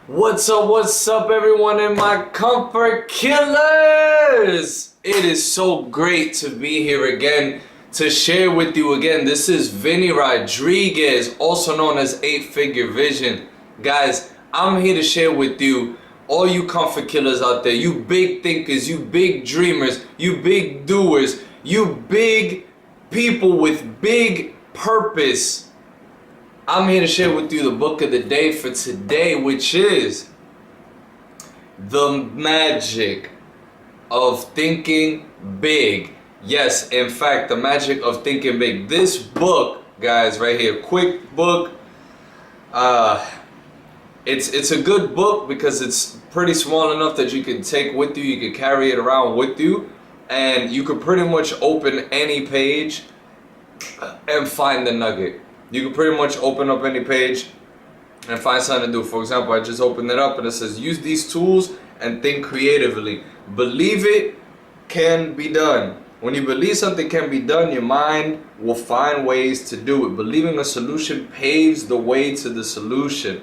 What's up everyone in my comfort killers? It is so great to be here again to share with you again. This is Vinny Rodriguez, also known as 8-Figure Vision. Guys, I'm here to share with you, all you comfort killers out there, you big thinkers, you big dreamers, you big doers, you big people with big purpose. I'm here to share with you the book of the day for today, which is The Magic of Thinking Big. Yes, in fact, The Magic of Thinking Big. This book, guys, right here, quick book. It's a good book because it's pretty small enough that you can take with you, you can carry it around with you, and you could pretty much open any page and find the nugget. You can pretty much open up any page and find something to do. For example, I just opened it up and it says, use these tools and think creatively. Believe it can be done. When you believe something can be done, your mind will find ways to do it. Believing a solution paves the way to the solution.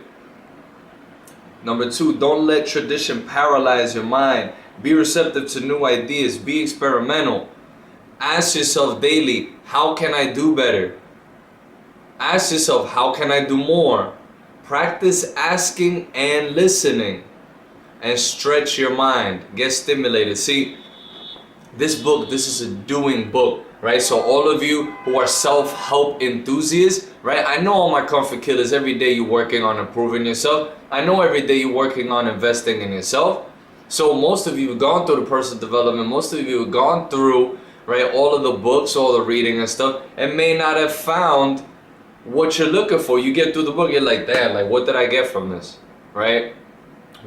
Number 2, don't let tradition paralyze your mind. Be receptive to new ideas. Be experimental. Ask yourself daily, how can I do better? Ask yourself, how can I do more? Practice asking and listening. And stretch your mind. Get stimulated. See, this book, this is a doing book, right? So all of you who are self-help enthusiasts, right? I know all my comfort killers, every day you're working on improving yourself. I know every day you're working on investing in yourself. So most of you have gone through the personal development. Most of you have gone through, right, all of the books, all the reading and stuff, and may not have found what you're looking for. You get through the book, you're like, damn, like what did I get from this, right?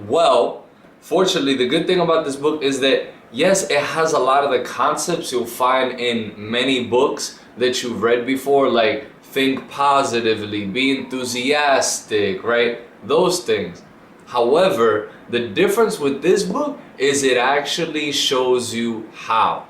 Well, fortunately, the good thing about this book is that yes, it has a lot of the concepts you'll find in many books that you've read before, like think positively, be enthusiastic, right? Those things. However, the difference with this book is it actually shows you how.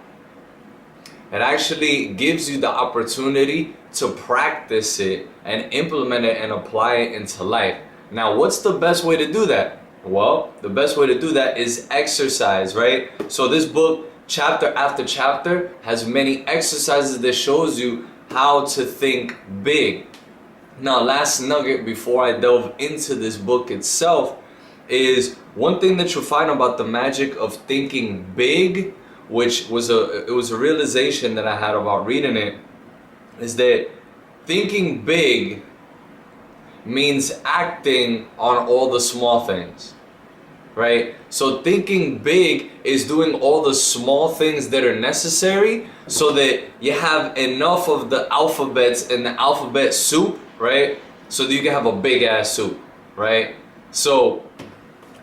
It actually gives you the opportunity to practice it and implement it and apply it into life. Now, what's the best way to do that? Well, the best way to do that is exercise, right? So this book, chapter after chapter, has many exercises that shows you how to think big. Now, last nugget before I delve into this book itself is one thing that you'll find about the magic of thinking big, which was a realization that I had about reading it, is that thinking big means acting on all the small things, right? So thinking big is doing all the small things that are necessary so that you have enough of the alphabets in the alphabet soup, right? So that you can have a big ass soup, right? So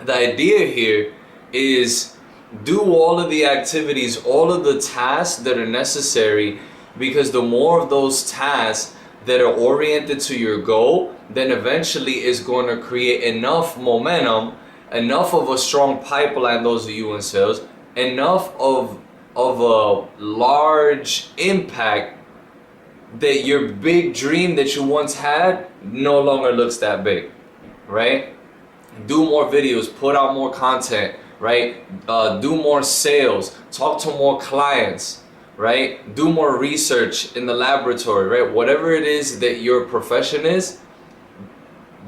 the idea here is do all of the activities, all of the tasks that are necessary, because the more of those tasks that are oriented to your goal, then eventually is going to create enough momentum, enough of a strong pipeline, those of you in sales, enough of a large impact that your big dream that you once had no longer looks that big, right? Do more videos, put out more content, right? Do more sales, talk to more clients, right? Do more research in the laboratory, right? Whatever it is that your profession is,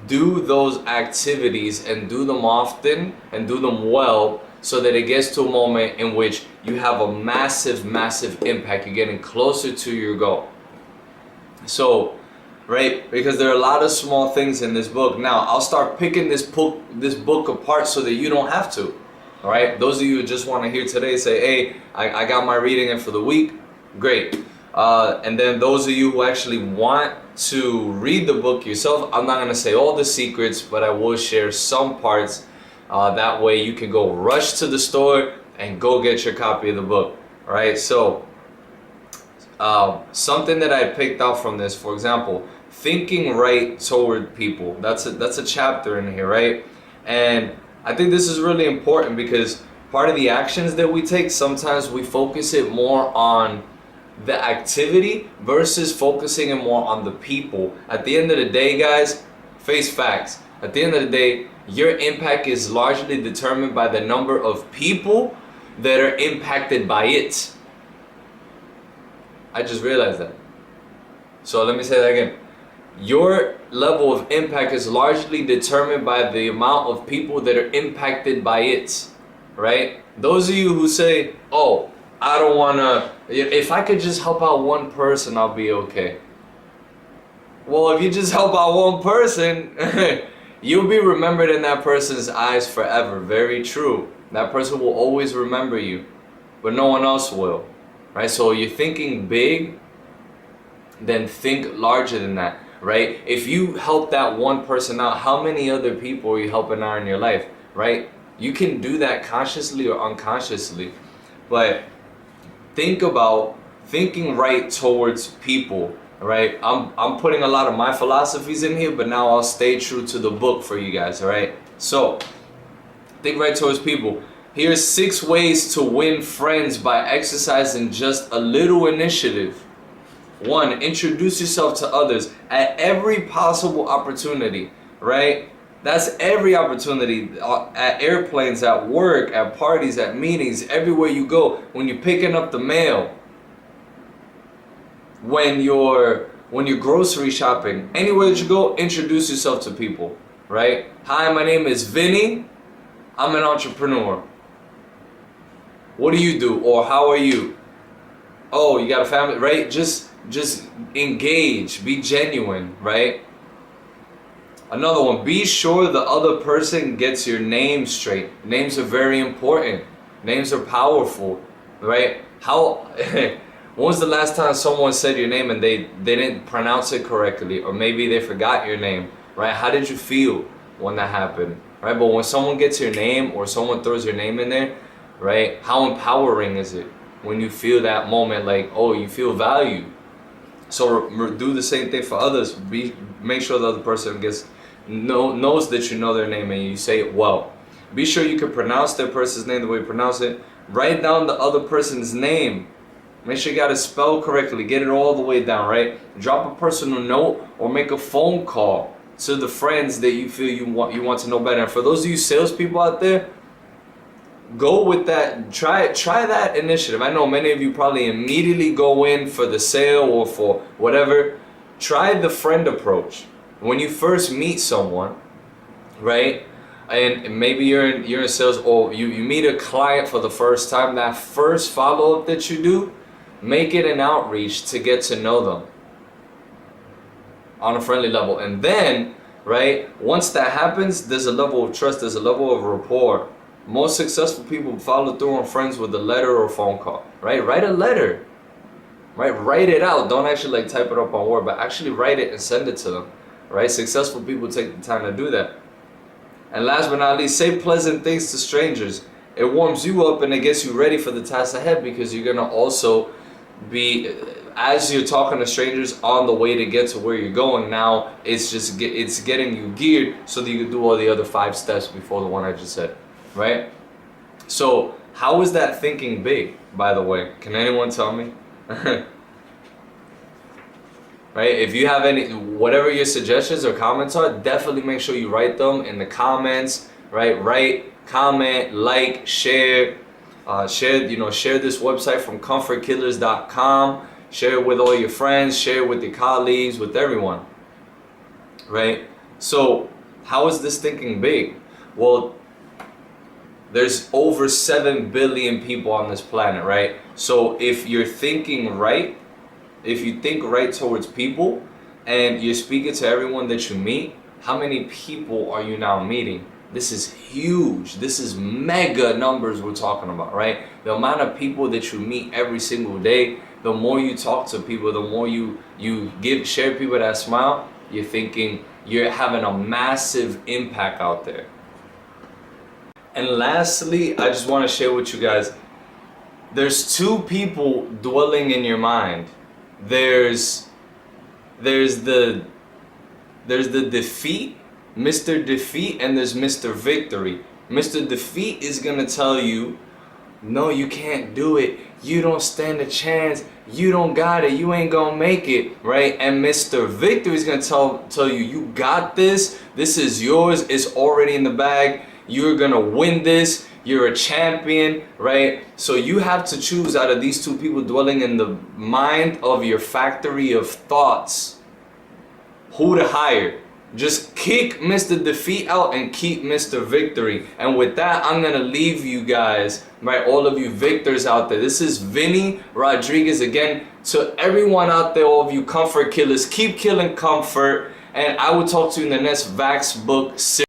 do those activities and do them often and do them well so that it gets to a moment in which you have a massive, massive impact. You're getting closer to your goal. So, right, because there are a lot of small things in this book. Now, I'll start picking this book apart so that you don't have to. All right, those of you who just want to hear today say, hey, I got my reading in for the week, great. And then those of you who actually want to read the book yourself, I'm not going to say all the secrets, but I will share some parts. That way you can go rush to the store and go get your copy of the book. All right, so something that I picked out from this, for example, thinking right toward people. That's a chapter in here, right? And I think this is really important because part of the actions that we take, sometimes we focus it more on the activity versus focusing it more on the people. At the end of the day, guys, face facts. At the end of the day, your impact is largely determined by the number of people that are impacted by it. I just realized that. So let me say that again. Your level of impact is largely determined by the amount of people that are impacted by it, right? Those of you who say, oh, I don't wanna, if I could just help out one person, I'll be okay. Well, if you just help out one person, you'll be remembered in that person's eyes forever. Very true. That person will always remember you, but no one else will, right? So you're thinking big, then think larger than that, right? If you help that one person out, how many other people are you helping out in your life, right? You can do that consciously or unconsciously, but think about thinking right towards people, right? I'm putting a lot of my philosophies in here, but now I'll stay true to the book for you guys, all right? So think right towards people. Here's 6 ways to win friends by exercising just a little initiative. 1, introduce yourself to others at every possible opportunity, right? That's every opportunity, at airplanes, at work, at parties, at meetings, everywhere you go, when you're picking up the mail, when you're grocery shopping, anywhere that you go, introduce yourself to people, right? Hi, my name is Vinny. I'm an entrepreneur. What do you do? Or how are you? Oh, you got a family, right? Just engage, be genuine, right? Another one, be sure the other person gets your name straight. Names are very important. Names are powerful, right? When was the last time someone said your name and they didn't pronounce it correctly, or maybe they forgot your name, right? How did you feel when that happened, right? But when someone gets your name or someone throws your name in there, right? How empowering is it when you feel that moment, like, oh, you feel valued? So do the same thing for others. Make sure the other person knows that you know their name and you say it well. Be sure you can pronounce that person's name the way you pronounce it. Write down the other person's name. Make sure you got it spelled correctly. Get it all the way down, right? Drop a personal note or make a phone call to the friends that you feel you want to know better. And for those of you salespeople out there, go with that. Try that initiative. I know many of you probably immediately go in for the sale or for whatever. Try the friend approach. When you first meet someone, right? And maybe you're in sales, or you meet a client for the first time. That first follow-up that you do, make it an outreach to get to know them on a friendly level. And then, right, once that happens, there's a level of trust, there's a level of rapport. Most successful people follow through on friends with a letter or phone call, right? Write a letter, right? Write it out. Don't actually like type it up on Word, but actually write it and send it to them, right? Successful people take the time to do that. And last but not least, say pleasant things to strangers. It warms you up and it gets you ready for the task ahead, because you're gonna also be, as you're talking to strangers on the way to get to where you're going. Now it's getting you geared so that you can do all the other 5 steps before the one I just said. Right? So how is that thinking big, by the way? Can anyone tell me? Right? If you have any, whatever your suggestions or comments are, definitely make sure you write them in the comments, right? Write, comment, like, share, share this website from comfortkillers.com. Share it with all your friends, share it with your colleagues, with everyone, right? So how is this thinking big? Well, there's over 7 billion people on this planet, right? So if you're thinking right, if you think right towards people and you're speaking to everyone that you meet, how many people are you now meeting? This is huge. This is mega numbers we're talking about, right? The amount of people that you meet every single day, the more you talk to people, the more you share people that smile, you're thinking you're having a massive impact out there. And lastly, I just want to share with you guys, there's 2 people dwelling in your mind. There's the defeat, Mr. Defeat, and there's Mr. Victory. Mr. Defeat is gonna tell you no, you can't do it. You don't stand a chance. You don't got it. You ain't gonna make it, right? And Mr. Victory is gonna tell you, you got this. This is yours. It's already in the bag. You're gonna win this. You're a champion, right? So you have to choose out of these two people dwelling in the mind of your factory of thoughts who to hire. Just kick Mr. Defeat out and keep Mr. Victory. And with that, I'm gonna leave you guys, right? All of you victors out there. This is Vinny Rodriguez again. To everyone out there, all of you comfort killers, keep killing comfort. And I will talk to you in the next Vax book series.